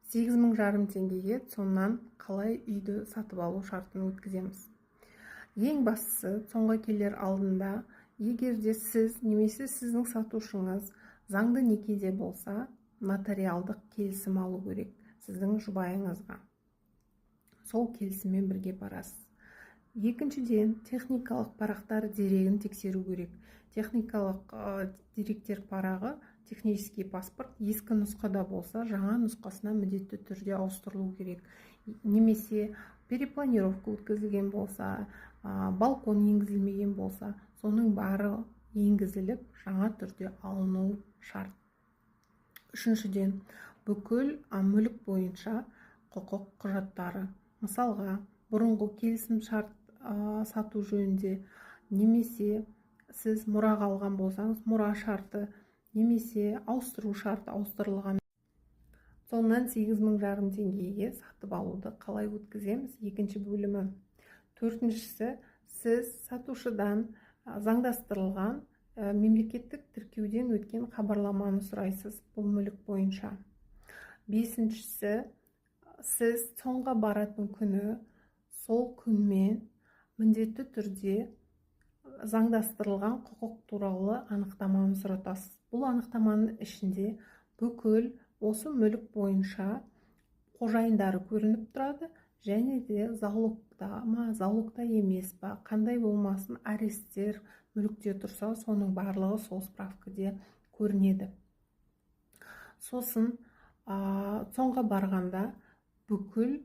8.500 теңгеге цоннан қалай үйді сатып алу шартын өткіземіз. Ең бастысы, цонға келер алдында, егерде сіз немесе сіздің сатушыңыз заңды некеде болса, нотариалдық келісім алу керек сіздің жұбайыңызға. Сол келісіммен бірге барасыз. Екіншіден, техникалық парақтар дерегін тексеру керек. Техникалық деректер парағы, технический паспорт ескі нұсқада болса, жаңа нұсқасына міндетті түрде ауыстырылу керек. Немесе перепланировка өткізілген болса, балкон енгізілмеген болса, соның бары енгізіліп, жаңа түрде алыну шарт. Үшіншіден, бүкіл мүлік бойынша құқық құжаттары, мысалға, бұрынғы келісім шарт сату жөнінде, немесе сіз мұраға алған болсаңыз, мұра шарты, немесе ауыстыру шарты ауыстырылған. Соннан 8.500 теңгеге сатып алуды қалай өткіземіз? Екінші бөлімі. Төртіншісі, сіз сатушыдан заңдастырылған мемлекеттік тіркеуден өткен хабарламаны сұрайсыз бұл мүлік бойынша. Бесіншісі, сіз цонға баратын күні сол күнмен міндетті түрде заңдастырылған құқық туралы анықтаманы сұратасыз. Бұл анықтаманың ішінде бүкіл осы мүлік бойынша қожайындары көрініп тұрады, және де залогта ма, залогта емес па, қандай болмасын аресттер мүлікте тұрса, соның барлығы сол справкаде көрінеді. Сосын цонға барғанда бүкіл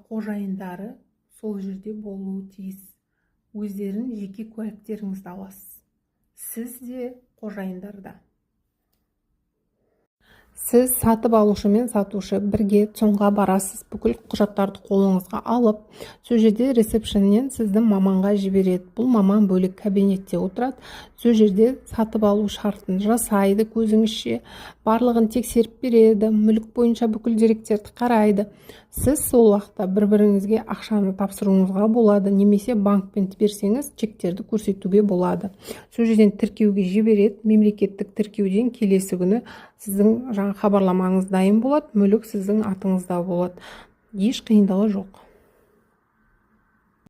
қожайындары сол жерде болуы тиіс. Өздерін жеке куәліктеріңізді аласыз. Сіз де қожайындарда. Сіз сатып алушы мен сатушы бірге цонға барасыз, бүкіл құжаттарды қолыңызға алып, сол жерде ресепшеннен сізді маманға жібереді. Бұл маман бөлек кабинетте отырады. Сол жерде сатып алу шартын жасайды, көзіңізше барлығын тексеріп береді, мүлік бойынша бүкіл деректерді қарайды. Сіз сол уақытта бір-біріңізге ақшаны тапсыруыңызға болады, немесе банкпен берсеңіз, чектерді көрсетуге болады. Сол жерден тіркеуге жібереді, мемлекеттік тіркеуден келесі күні сіздің хабарламаңыз дайын болады, мүлік сіздің атыңызда болады. Еш қиындығы жоқ.